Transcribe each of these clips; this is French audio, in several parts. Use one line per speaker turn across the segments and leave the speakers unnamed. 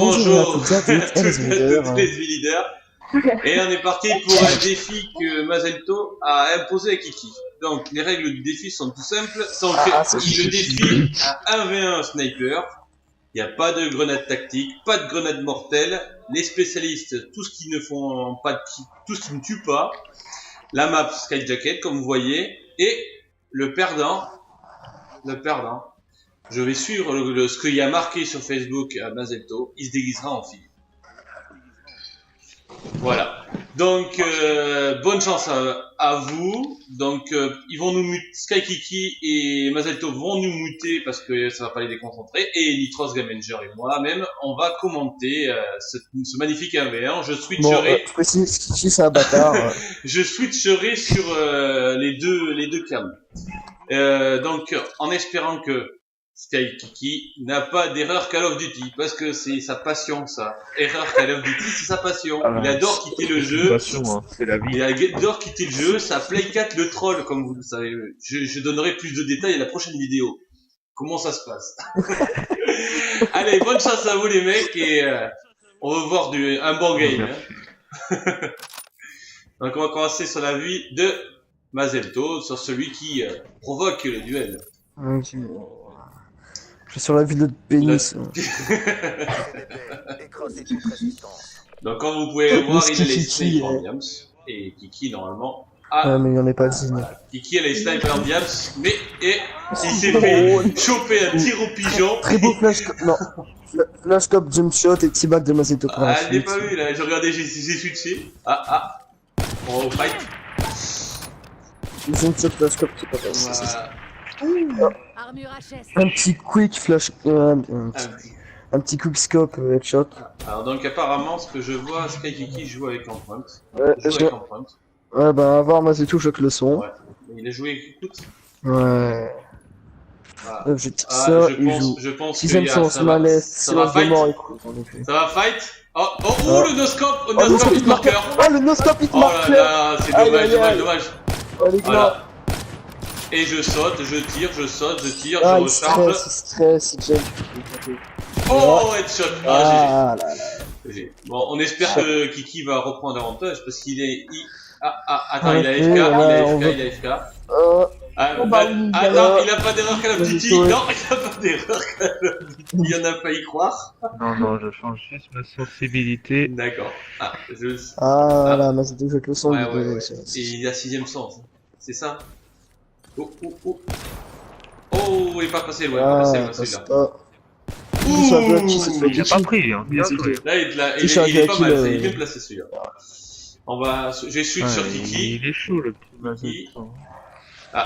bonjour à tous les leaders. Et on est parti pour un défi que Mazelto a imposé à Kiki. Donc les règles du défi sont tout simples. Il le défie à 1v1 sniper. Il n'y a pas de grenade tactique, pas de grenade mortelle. Les spécialistes, tout ce qui ne tue pas. La map Sky Jacket, comme vous voyez. Et le perdant. Je vais suivre ce qu'il y a marqué sur Facebook à Mazelto. Il se déguisera en fille. Voilà. Donc, bonne chance à vous. Donc, ils vont nous muter. Sky Kiki et Mazelto vont nous muter parce que ça va pas les déconcentrer. Et Nitros Gamenger et moi-même, on va commenter ce magnifique 1v1. Je switcherai.
Je précise, Kiki, c'est un bâtard.
Je switcherai sur les deux clans. Donc, en espérant que Sky Kiki n'a pas d'erreur Call of Duty, parce que c'est sa passion, ça. Erreur Call of Duty, c'est sa passion. Il adore quitter le jeu.
Passion, c'est la vie.
Il adore quitter le jeu. Ça Play 4 le troll, comme vous le savez. Je donnerai plus de détails à la prochaine vidéo. Comment ça se passe. Allez, bonne chance à vous les mecs, et on va voir un bon game. Hein. Donc on va commencer sur la vie de Mazelto, sur celui qui provoque le duel.
Je suis sur la ville de pénis.
Donc comme vous pouvez voir, il a les snipers en diams. Et Kiki normalement a...
mais il n'y en a pas digne.
Voilà. Kiki a les snipers en diams, mais il s'est fait choper un tir au pigeon.
Très beau flashcop jump shot et petit back de Mazelto.
Ah, je l'ai pas vu là, j'ai regardé, j'ai switché. On va fight.
Jump shot flashcop, c'est pas mal.
Voilà.
Un petit quick flash, un petit quick scope headshot.
Alors donc apparemment ce que je vois, Sky Kiki joue avec Enfront.
Ouais bah à voir, moi c'est tout, je que le son.
Ouais. Il a joué avec écoute.
Ouais.
Voilà.
Je
pense
que il y a
ça va fight. Ça va fight. Le noscope, hit marqueur.
Le noscope hit marqueur.
Oh là là, c'est dommage.
Voilà.
Et je saute, je tire, je recharge.
Stress, jump.
Headshot. GG. Bon, on espère que Kiki va reprendre l'avantage parce qu'il est... Attends, il a AFK. Non, il a pas d'erreur Call of Duty. Non, il a pas d'erreur Call of Duty. Il en a pas y croire.
Non, je change juste ma sensibilité.
D'accord.
Là, mais c'est tout, je que le son.
Ouais. Et il a 6ème sens. C'est ça. Il est pas passé loin, celui-là.
Il a pas pris, hein. Bien joué.
Là, il est pas mal, il est bien placé celui-là. J'ai switch sur Kiki.
Il est chaud le petit Mazelto.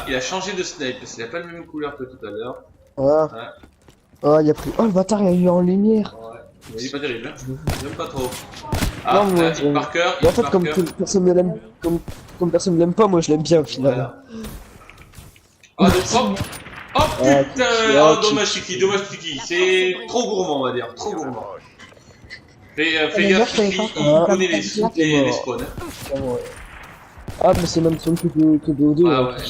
Il a changé de snipe parce qu'il a pas la même couleur que tout à l'heure.
Il a pris. Oh, le bâtard, il a eu en lumière.
Ouais, il est pas terrible, hein. J'aime pas trop.
Marqueur. En fait, comme personne ne l'aime, comme personne ne l'aime pas, moi je l'aime bien au final.
Voilà. Putain! Dommage Kiki, c'est trop gourmand, on va dire, trop gourmand. Fais gaffe, il connaît les spawns.
Mais c'est même son que BO2.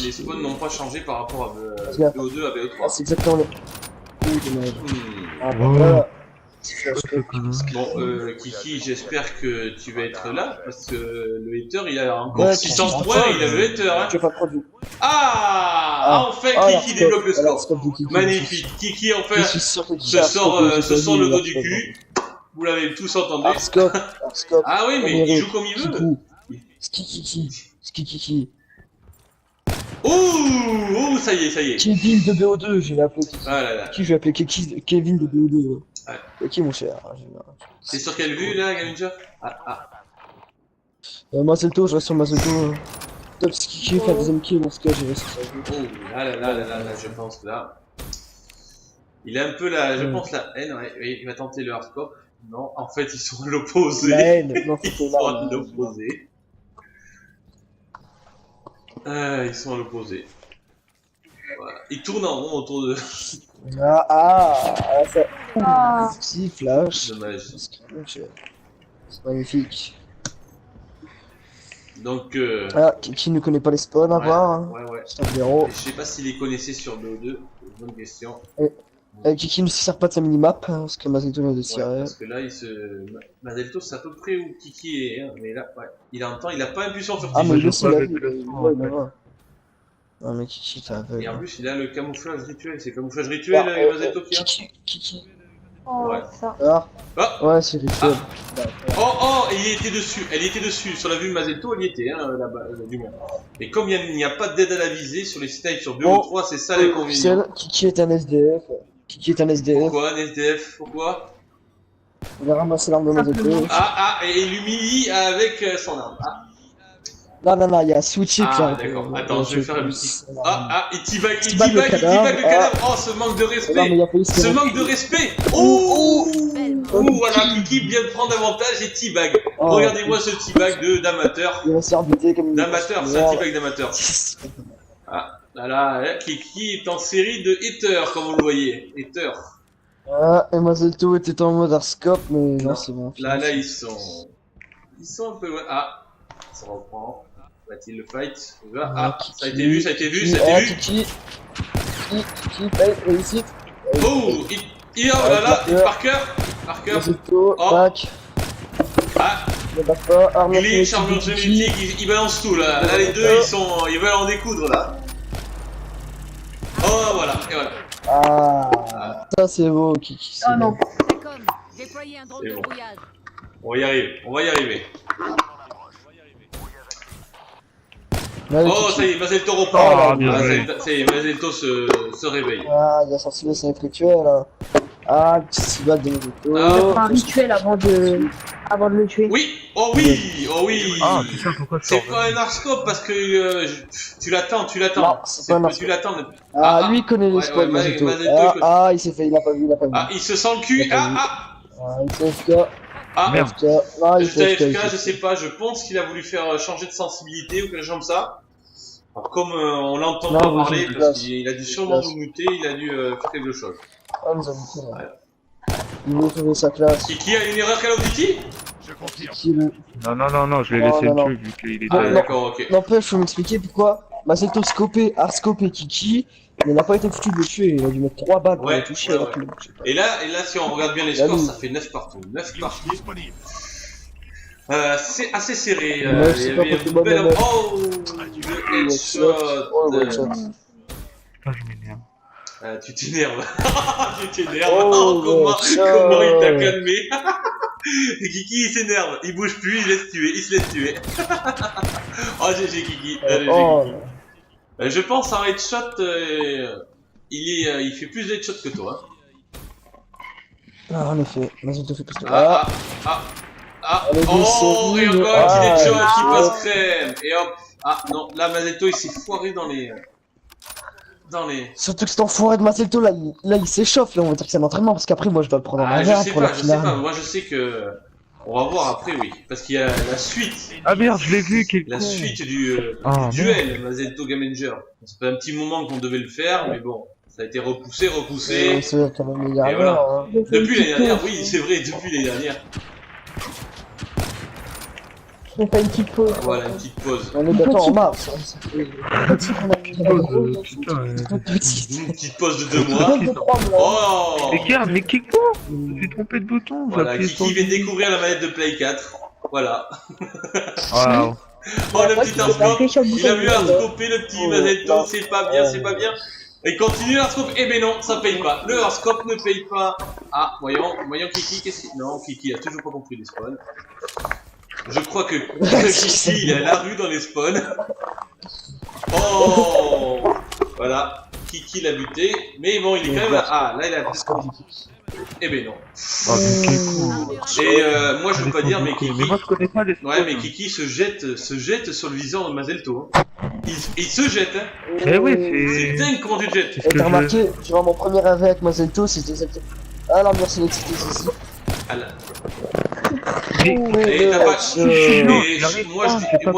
Les spawns n'ont pas changé par rapport à BO2 à BO3.
C'est exactement le...
Bon, Kiki, j'espère que tu vas être là, parce que le hater, il a encore 600 points, il a le hater, hein. Enfin, Kiki débloque le score. Magnifique. Kiki, enfin, se sort le dos du cul. Vous l'avez tous entendu. Ah oui, mais il joue comme il veut.
Skikiki.
Ça y est.
Kevin de BO2, je l'ai appelé. Qui je vais appeler Kevin de BO2.
Ouais.
Ok mon cher.
C'est sur quelle vue là, Gaminja?
Mazelto, je reste sur Mazelto. Top Skiki, faire deuxième kill dans ce cas, je reste sur sa vue.
Là, je pense que là. Il a un peu je pense la haine, il va tenter le hardcore. Non, en fait, ils sont à l'opposé.
La haine, non,
ils sont à l'opposé. Ils sont à l'opposé. Voilà. Ils tournent en rond autour de...
Petit flash.
Dommage.
C'est magnifique.
Donc...
Qui ne connaît pas les spawns à voir.
Ouais.
C'est un zéro.
Je sais pas s'il les connaissait sur BO2. Bonne question.
Kiki ne se sert pas de sa minimap, hein, parce que Mazelto l'a déchiré.
Parce que là, Mazelto, c'est à peu près où Kiki est, hein, mais là, ouais. Il entend, il a pas impulsion sur Kiki.
Ah, mais lui aussi, il a vu,
ouais.
Non, mais Kiki, t'as aveugle.
Et en plus, il a le camouflage rituel. C'est camouflage rituel, Mazelto qui a.
Kiki.
Ouais, ça.
Ah.
Ouais, c'est rituel.
Oh, et il était dessus. Elle était dessus. Sur la vue Mazelto, elle y était, hein, là-bas, du moins. Et comme il n'y a pas d'aide à la visée sur les snipes sur 2 ou 3, c'est ça l'inconvénient.
Kiki est un SDF.
Pourquoi un SDF? Pourquoi?
Il a ramassé l'arme de Mazelto.
Et il l'humilie avec son arme.
Non, il y a switché.
D'accord. Attends, je vais faire un petit. Il teabag le cadavre. Oh, ce manque de respect. Ce manque de respect. Oh, voilà, Kiki vient de prendre avantage et teabag. Regardez-moi ce teabag d'amateur.
Il va se faire buter comme
d'amateur, c'est un teabag d'amateur. Là, Kiki est en série de haters, comme vous le voyez. Haters.
Et Mazelto était en mode arscope, mais non, c'est bon.
Là, ils sont un peu. Ça reprend. Va-t-il le fight? Ça a été vu.
Kiki, réussite.
Oh, Parker.
Mazelto, back. Ne back pas,
Glitch, armure génétique, ils balancent tout là. Là, les deux, ils veulent en découdre là. Oh, voilà, et voilà.
Ça c'est beau, Kiki.
Ah non.
C'est bon. On va y arriver. Oh, ça y est, Mazelto reprend. Ça y est, Mazelto se réveille.
Il a sorti le snipe rituel. Petit bac de Mazelto.
Un rituel avant de le tuer.
Oui. C'est pas un arscope parce que tu l'attends.
Non, c'est pas un arscope.
Tu l'attends.
Lui il connaît les spoils, Mazelto. Il a pas vu.
Il se sent le cul.
Il s'est FK.
Merde.
Il
je sais pas, je pense qu'il a voulu faire changer de sensibilité ou quelque chose comme ça. Alors, comme on l'entend pas parler, parce qu'il a dû sûrement nous muter, il a dû faire quelque chose.
Il nous a muté là. Il veut trouver sa classe.
Qui a une erreur Call of Duty?
Non, je l'ai laissé le tuer vu qu'il était.
D'accord, ok.
N'empêche, faut m'expliquer pourquoi Mazelto scopé Kiki, mais il n'a pas été foutu de le tuer, il a dû mettre 3 balles pour le toucher. Alors que...
Et là, si on regarde bien les scores, ça fait 9 partout. 9 partout. C'est assez serré. Il y avait une belle. Oh, le headshot.
Putain, je m'énerve.
Tu t'énerves. Comment il t'a calmé. Kiki il s'énerve, il bouge plus, il se laisse tuer. Oh GG Kiki. Je pense en headshot, il fait plus de headshot que toi.
En effet, Mazelto fait plus de
oh, et encore un petit headshot qui passe crème. Et hop. Non, là Mazelto il s'est foiré dans les...
Surtout que cet enfoiré de Mazelto là, il s'échauffe, là on va dire que c'est un entraînement, parce qu'après moi je vais le prendre en arrière pour la finale.
Je sais pas, moi je sais que... On va voir après, oui, parce qu'il y a la suite.
Merde, je l'ai vu,
la suite du duel Mazelto Gamenger. Ça fait un petit moment qu'on devait le faire, mais bon, ça a été repoussé.
C'est quand même les dernières,
voilà. Depuis l'année dernière, oui, c'est vrai, depuis l'année dernière.
On fait une petite pause.
Voilà, une petite pause.
On est bientôt en mars.
Une petite pause de 2 mois. Oh.
Mais Kiko, j'ai trompé de bouton.
Voilà, Kiki vient découvrir la manette de Play 4. Voilà.
Wow.
Oh, le petit arscope. Il a vu arscoper le petit Mazelto. C'est pas bien. Il continue l'arscope. Eh ben non, ça paye pas. Le arscope ne paye pas. Voyons Kiki, qu'est-ce qu'il... Non, Kiki a toujours pas compris les spawns. Je crois que Kiki, il a la rue dans les spawns. Oh. Voilà, Kiki l'a buté. Mais bon, il est quand même... là, il a... Eh ben non. Et moi, je veux pas dire, mais Kiki...
Mais moi, je connais pas les spawns.
Ouais, mais Kiki se jette sur le viseur de Mazelto. Il se jette, hein.
Eh oui,
c'est dingue comment tu te jettes.
Et t'as remarqué, durant mon premier AV avec Mazelto, c'était... l'ambiance sélective ici.
Et moi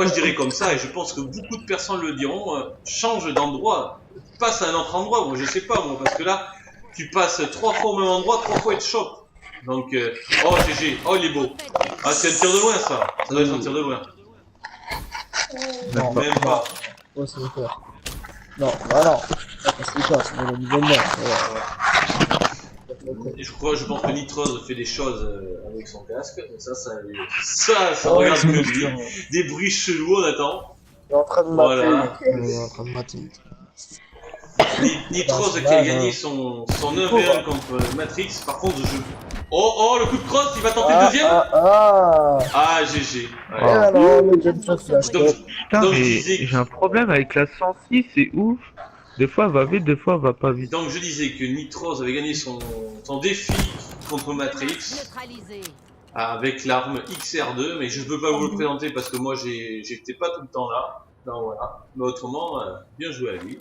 je dirais comme ça, et je pense que beaucoup de personnes le diront, change d'endroit, passe à un autre endroit, moi je sais pas moi, parce que là, tu passes 3 fois au même endroit, 3 fois et te chope. Donc, oh GG, oh il est beau. C'est un tir de loin ça doit être un tir de loin.
Non, même pas. Ouais, c'est peur. Non, c'est pas, c'est la nouvelle merde.
Je pense que Nitrose fait des choses avec son casque. Ça regarde que lui. Des bruits chelous, on attend.
Il est en train de mater.
Voilà.
Il est en train de mater.
Nitrose qui a gagné son 9v1 contre Matrix. Par contre, Oh, le coup de crosse, il va tenter le deuxième. Ah, GG. Ouais.
Alors, le jump shot flash.
Putain, mais j'ai un problème avec la 106, c'est ouf. Des fois elle va vite, des fois elle va pas vite.
Donc je disais que Nitrose avait gagné son défi contre Matrix avec l'arme XR2, mais je ne peux pas vous le présenter parce que moi j'étais pas tout le temps là. Donc voilà. Mais autrement, bien joué à lui.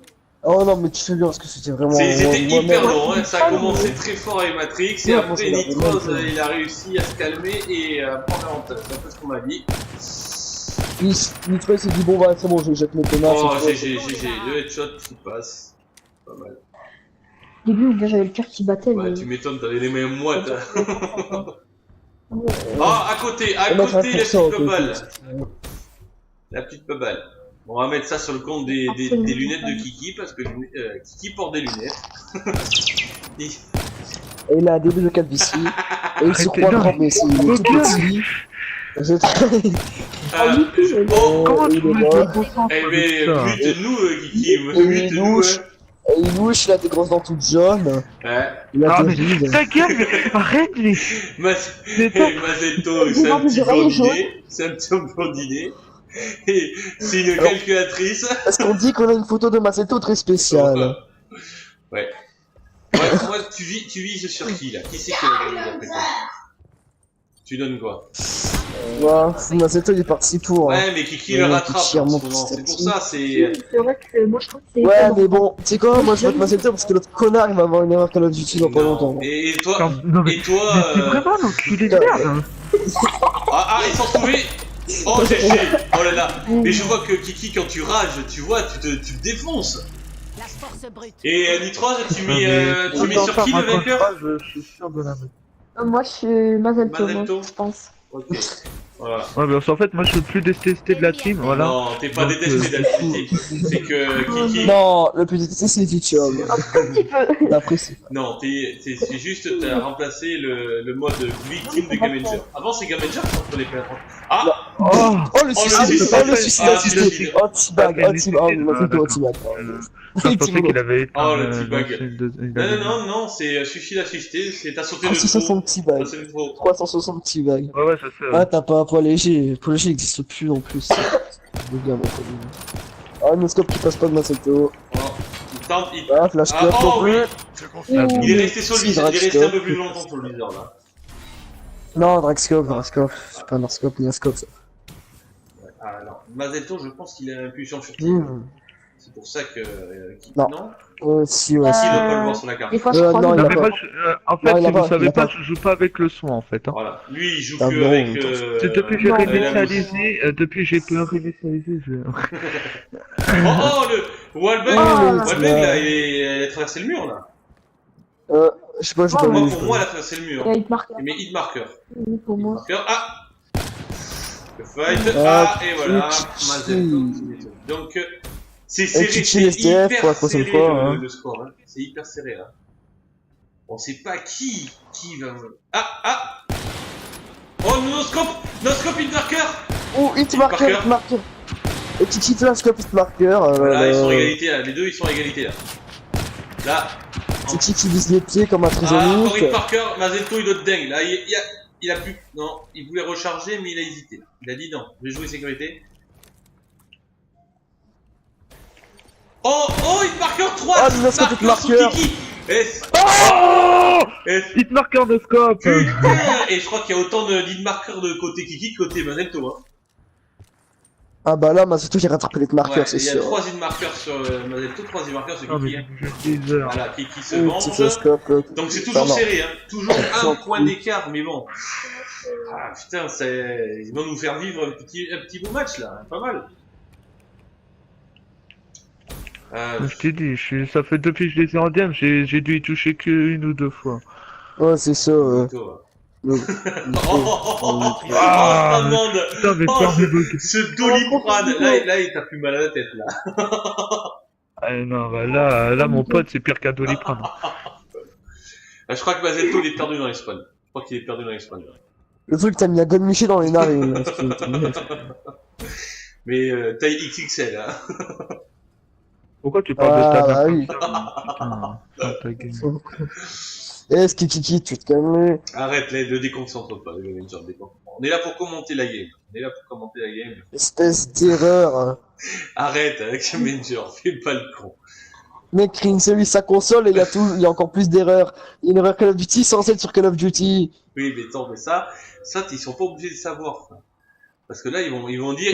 Oh non, mais tu fais bien parce que c'était vraiment.
C'était hyper long, hein. Ça a commencé très fort avec Matrix et après Nitrose il a réussi à se calmer et à prendre l'avantage. C'est un peu ce qu'on m'a dit.
Nitrose s'est dit bon bah c'est bon, je jette mes tomates.
Oh GG, le headshot qui passe. Pas mal.
Au début, j'avais le cœur qui battait.
Ouais,
mais...
tu m'étonnes, t'avais les mains moites. Ah, à côté, la petite balle. La petite balle. Bon, on va mettre ça sur le compte des lunettes de Kiki, parce que Kiki porte des lunettes.
Et il a un début de 4 ici. Et il se croit grand, mais c'est tout petit.
Comment tu veux te concentrer?
Eh mais, bute-nous, Kiki, bute-nous.
Il louche, il a des grosses dents toutes jaunes.
Ouais.
Il a des rides.
Ta gueule, mais arrête les...
Mazelto, c'est un petit blondinet. C'est un petit blondinet. Et c'est une calculatrice.
Parce qu'on dit qu'on a une photo de Mazelto très spéciale.
Ouais. Moi, tu vises sur qui là? Qui c'est qui a gagné d'après toi? Tu donnes quoi?
Mazelto il est parti pour.
Ouais, mais Kiki le rattrape en ce moment. C'est pour ça, c'est.
C'est vrai que moi je trouve que c'est.
Ouais, mais bon, tu sais quoi, moi je vote Mazelto parce que l'autre connard il va avoir une erreur Call of Duty dans pas longtemps.
Et toi,
mais t'es vraiment l'enculé de merde.
Ah, ils sont trouvés. Oh, GG. Oh là là. Mais je vois que Kiki, quand tu rages, tu vois, tu te défonces. Et Nitrose, tu mets sur qui le vainqueur?
Je suis sûr de la mettre.
Moi je suis Mazelto, je pense.
Ok. Voilà.
Ouais, mais en fait, moi je suis le plus détesté de la team, voilà.
Non, t'es pas détesté de la team. C'est que Kiki.
Non, le plus détesté c'est Lithium.
Un petit peu.
L'apprécie.
Non, c'est juste, t'as remplacé le mode victime de Gamenger. Avant, c'est Gamenger qui entre les plaintes. Ah!
Oh,
le suicide assisté. Oh, T-Bag, Mazelto, T-Bag.
je pensais qu'il avait été.
Oh, le T-Bag. Non, c'est suicide assisté. T'as sauté de
360 T-Bag. 360 T-Bag.
Ouais, ça c'est.
Ah, t'as pas un poids léger. Poids léger n'existe plus en plus. Ah, une scope qui passe pas de Mazelto. Ah, flash club non plus.
Il est resté sur le viseur, il est resté un peu plus longtemps sur le viseur là.
Non, Dragscope. C'est pas un Dragscope ni un scope ça.
Ah non, Mazelto, je pense qu'il a une impulsion furtive. C'est pour ça que.
Non. Si, ouais.
S'il doit pas le voir sur la carte.
Des fois, je crois
non,
Non,
il
mais
a
moi,
pas.
en fait,
Non, il
si
a
vous
pas,
savez
il a
pas,
pas.
je joue pas avec le son en fait. Hein.
Voilà. Lui, il joue
Ah
que
bon,
avec.
C'est depuis que j'ai
non,
réinitialisé, depuis que j'ai pu réinitialiser, je...
Oh, le Wallbang là, il a traversé le mur là.
Je sais pas, j'ai pas
Moi,
vu.
pour moi, il a traversé le mur.
Il y a hitmarker.
Mais hitmarker.
Pour moi.
Ah! Le fight. Ah, et voilà. Mazelto. Donc, c'est serré. C'est hyper serré le score. Hein. C'est hyper serré là. On sait pas qui va. Ah! Oh, no-scope hitmarker!
Oh, hitmarker. Et Titi scope hitmarker.
Là, ils sont à égalité là. Les deux, ils sont à égalité là. Là.
Titi qui vise les pieds comme un
encore
trisomique.
hitmarker. Mazelto, il doit être dingue. Là, il a plus. Non, il voulait recharger, mais il a hésité. Il a dit non, je vais jouer sécurité. Oh, hitmarker 3!
Ah, le scope hitmarker!
Hitmarker de scope!
Putain! Et je crois qu'il y a autant d'hitmarkers de côté Kiki que côté Mazelto. Hein.
Ah bah là, Mazelto j'ai rattrapé les hitmarkers,
Ouais,
c'est sûr.
Il y a 3 hitmarkers sur Mazelto, 3 hitmarkers sur Kiki. Voilà, Kiki se venge. Donc c'est toujours serré, hein. Toujours un point d'écart, mais bon. Ah putain, ils vont nous faire vivre un petit beau match là, pas mal.
Je t'ai dit, ça fait depuis que je les ai en DM, j'ai dû y toucher qu'une ou deux fois.
Ouais, c'est ça, ouais.
Ce Doliprane, là il t'a plus mal à la tête là.
Ah non, bah là mon pote c'est pire qu'un Doliprane.
Ah, je crois que Mazetto il est perdu dans les spawns. Je crois qu'il est perdu dans les spawns.
Le truc, t'as mis la gomme Miché dans les narines.
Mais taille XXL, hein.
Pourquoi tu parles de ta
Ah, bah
mère
oui.
comme ça, putain, ta gueule.
Eh, Skikiki, tu te calmes.
Arrête, là, ne déconcentre pas, les Avengers, déconcentre. On est là pour commenter la game. On est là pour commenter la game.
Espèce d'erreur.
Arrête avec ce Avenger, fais pas le con.
Mec, Ring sa console et il y a encore plus d'erreurs. Il y a une erreur Call of Duty sans être sur Call of Duty.
Oui, mais attends, mais ça, ils sont pas obligés de savoir. Ça. Parce que là, ils vont dire,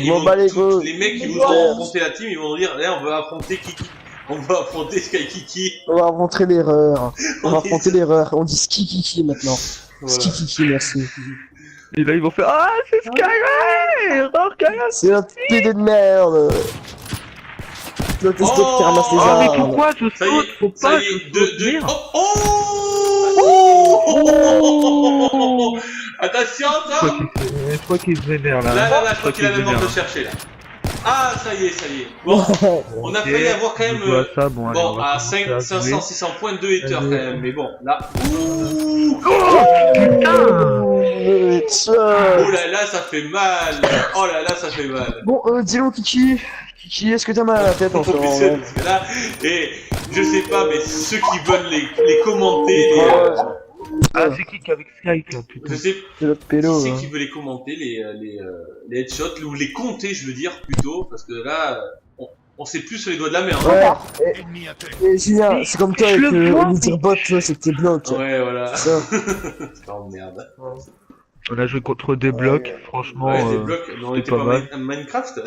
les mecs qui voudront affronter la team, ils vont dire, là, on veut affronter Kiki. On va affronter Skykiki.
On va affronter l'erreur. On va affronter l'erreur. On dit Skikiki maintenant. Voilà. Skikiki, merci.
Et là, ils vont faire ah, c'est Skyrim.
C'est un PD de merde. Le test qui ramasse les armes.
Mais pourquoi je saute? Faut pas,
ça y est, Attention, ça.
Je crois qu'il se vénère là.
Là, je crois qu'il a même envie de chercher là. Ah, ça y est. Bon, on a failli avoir quand même. Bon, à 500-600 points de hater quand même, mais bon, là. Oh là là, ça fait mal. Oh là là, ça fait mal.
Bon, dis-le, Kiki. Kiki, est-ce que t'as mal à la tête en ce moment?
Là, et je sais pas, mais ceux qui veulent les commenter,
Ah, c'est qui avec Skype là, putain.
Je sais
qui
c'est qui veut les commenter, les headshots, ou les compter, je veux dire, plutôt, parce que là, on sait plus sur les doigts de la main.
Ouais, et Julien, c'est comme toi avec Bot, tu vois, c'est que t'es blocs.
Ouais, voilà.
Ça.
Oh merde.
On a joué contre des blocs, franchement.
Ouais, des blocs, mais on était pas mal. Minecraft.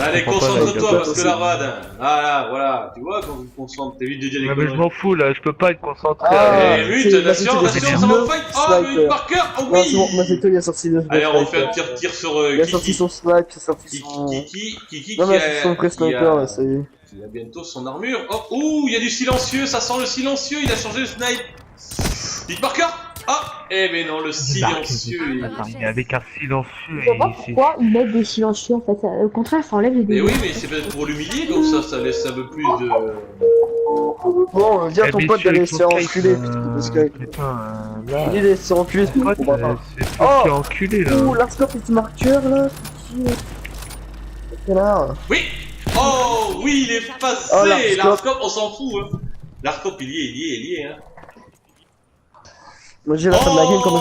Allez, concentre-toi parce que la rade. Voilà, tu vois, quand tu te concentres, t'évites de dire les conneries.
Mais je m'en fous là, je peux pas être concentré.
Mute, attention, ça va fight. Oh, Mute par cœur, oh oui.
Non, c'est bon, Mazetto, il a sorti le.
Allez, on fait un tir sur
il a sorti son snipe, il a sorti son.
Kiki
non, mais c'est son pré-sniper là, ça y est.
Il a bientôt son armure. Oh, il y a du silencieux, ça sent le silencieux, il a changé le snipe. Dites par cœur. Ah, mais non, le silencieux.
Mais avec un silencieux.
Je sais pas pourquoi ils mettent des silencieux en fait. Au contraire, ça enlève les dégâts.
Mais oui, mais c'est peut-être pour l'humilier, comme ça laisse un peu plus de.
Bon, viens ton pote d'aller se faire enculer, parce que. Il est se faire enculer, c'est pas
c'est toi enculé là.
Ouh, l'arscope est marqueur là.
Oui. Oh, oui, il est passé. L'arscope, on s'en fout. Hein. L'arscope, il y est, hein.
Moi j'ai la fin de la game comme je...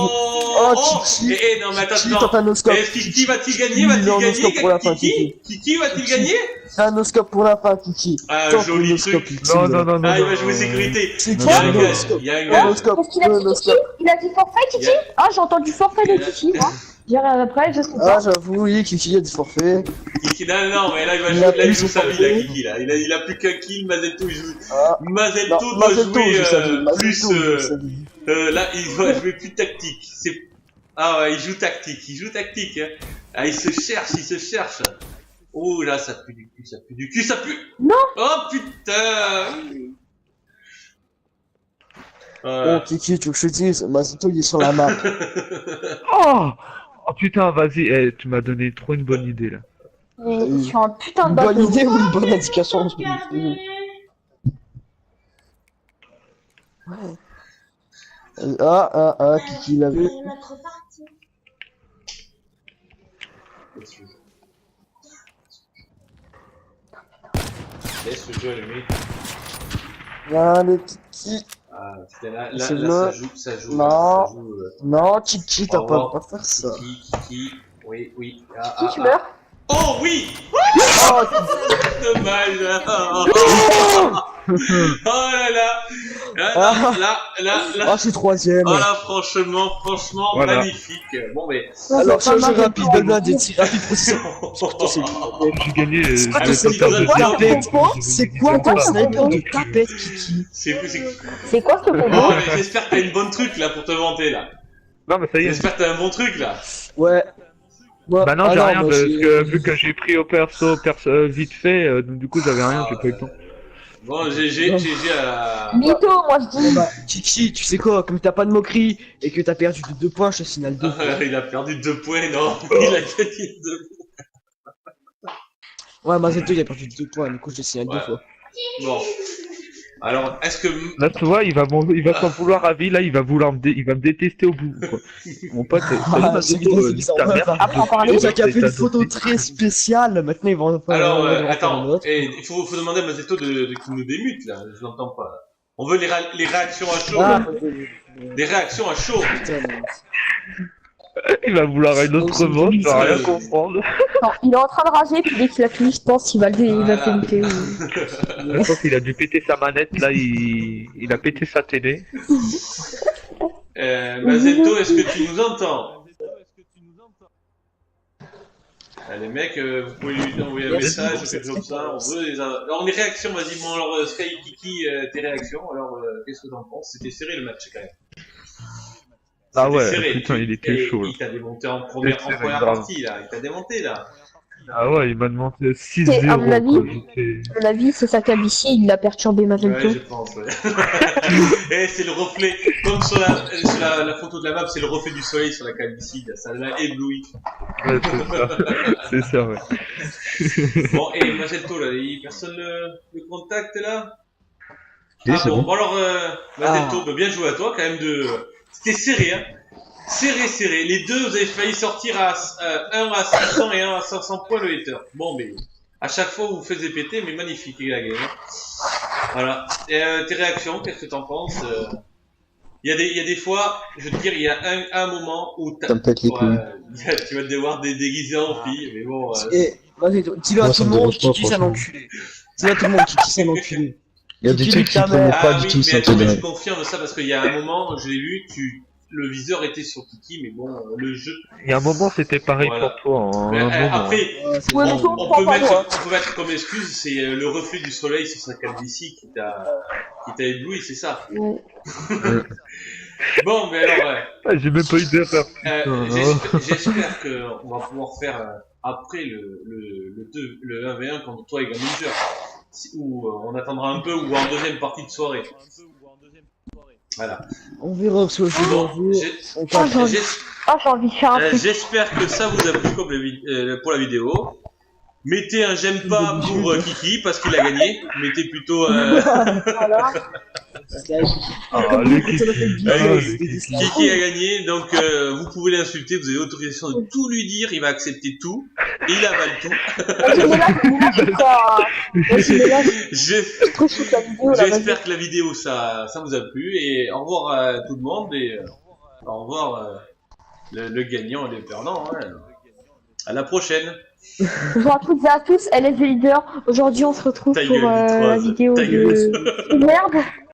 Kiki. Non mais attends, Kiki va-t-il gagner? Kiki va-t-il gagner?
Un noscope pour la fin, Kiki.
Ah, joli truc.
Non.
Ah, il va jouer sécurité.
Il y a un gars.
Il a dit forfait, Kiki? Ah, j'ai entendu forfait de Kiki, moi. Après, je sais pas.
Ah, j'avoue, oui, Kiki a dit forfait.
Kiki, non, mais là, il joue sa vie, là, Kiki, là. Il a plus qu'un kill, Mazetto, il joue. Mazetto doit jouer plus. Là, il doit jouer plus tactique. Ah ouais, il joue tactique. Hein. Ah, il se cherche. Oh là, ça pue du cul, ça pue.
Non.
Oh putain.
Oh, Kiki, tu veux que je te dise, Mazetto, il est sur la map.
Oh putain, vas-y, tu m'as donné trop une bonne idée là.
Je suis un putain de
bateau. Une bonne idée ou une bonne indication? Ouais. Kiki l'a vu.
Laisse le jeu allumé.
Allez, Kiki.
Là, ça joue.
Non, Kiki, t'as pas à faire ça.
Kiki, oui.
Kiki, tu meurs?
Oh oui.
Oh,
dommage. Oh là là.
Ah, c'est troisième.
Ah là, franchement, voilà. Magnifique. Bon, mais.
Alors, charge rapide, donne-moi des tirs rapides précisions.
J'ai gagné.
C'est quoi ton sniper de tapette, Kiki?
C'est quoi ce combo?
Oh, j'espère que t'as une bonne truc là pour te vanter là.
Non, mais ça y est.
J'espère que t'as un bon truc là.
Ouais.
Bah non, j'ai rien, parce que vu que j'ai pris au perso vite fait, donc du coup j'avais rien, j'ai pas eu le temps.
Bon, GG à...
Mytho, moi je dis.
Kiki, tu sais quoi, comme t'as pas de moquerie et que t'as perdu de 2 points, je te signale 2 points.
Il a perdu 2 points, non. Il a gagné 2 points.
Ouais, Mazetto il a perdu 2 points, du coup je te signale 2 fois.
Bon. Alors, est-ce que...
Là, tu vois, il va s'en vouloir à vie, là, il va me détester au bout, quoi. Mon pote,
c'est bizarre. Jacques a fait une photo très spéciale, maintenant ils vont...
Alors, attends, il faut demander à Mazetto de qui nous démute, là, je l'entends pas. Là. On veut les réactions à chaud. Des réactions à chaud.
Il va vouloir une autre voix, je vais rien comprendre.
Non, il est en train de rager, puis dès qu'il a fini, je pense qu'il va péter.
Je pense qu'il a dû péter sa manette, là, il a pété sa télé.
Mazetto, est-ce que tu nous entends? Les mecs, vous pouvez lui envoyer un message ou quelque chose comme ça. On veut les... Alors, les réactions, vas-y, bon, alors, Sky Kiki, tes réactions. Alors, qu'est-ce que t'en penses? C'était serré le match, quand même.
Ah ouais,
serré.
putain, il était chaud.
Il t'a démonté en première partie, là. Il t'a démonté, là.
Ah ouais, il m'a demandé 6-0.
À mon avis, c'est sa calvitie, il l'a perturbé Mazelto.
Ouais, je pense, ouais. Et c'est le reflet, comme sur la photo de la map, c'est le reflet du soleil sur la calvitie, ça l'a ébloui.
Ouais, c'est ça, ouais.
Bon, et Mazelto, là, personne le contacte, là?
Oui, c'est bon.
Bon, alors, Mazelto, bien joué à toi, quand même, C'était serré, hein. Serré. Les deux, vous avez failli sortir à 1 à 600 et 1 à 500 points le hater. Bon, mais à chaque fois, vous vous faites péter, mais magnifique, la game. Voilà. Et tes réactions, qu'est-ce que t'en penses? Il y a des fois, je veux te dire, il y a un moment où tu vas te devoir déguiser en fille, mais bon...
Vas-y, dis-le à tout le monde, Kiki c'est un enculé. Dis-le à tout le monde, Kiki c'est un enculé. Il y a des trucs qui prenaient pas du tout ça.
Mais je confirme ça parce qu'il y a un moment, je l'ai lu, le viseur était sur Kiki, mais bon, le jeu...
Il y a un moment, c'était pareil pour toi.
Après, on peut mettre comme excuse, c'est le reflet du soleil sur sa calvitie qui t'a ébloui, c'est ça. Bon, mais alors...
J'ai même pas eu d'erreur.
J'espère qu'on va pouvoir faire après le 1v1 contre toi et Gamunger. Ou on attendra un peu, ou en deuxième partie de soirée. Voilà.
On verra ce que je
j'ai envie de faire un truc.
J'espère que ça vous a plu pour la vidéo. Mettez un j'aime pas pour Kiki parce qu'il a gagné. Mettez plutôt
Voilà.
Kiki a gagné, donc vous pouvez l'insulter, vous avez l'autorisation de tout lui dire, il va accepter tout, et il avale tout. J'espère que la vidéo ça vous a plu, et au revoir à tout le monde, et au revoir le gagnant et le perdant. Hein. À la prochaine.
Bonjour à toutes et à tous, LFV Leader. Aujourd'hui on se retrouve pour la vidéo de... Merde.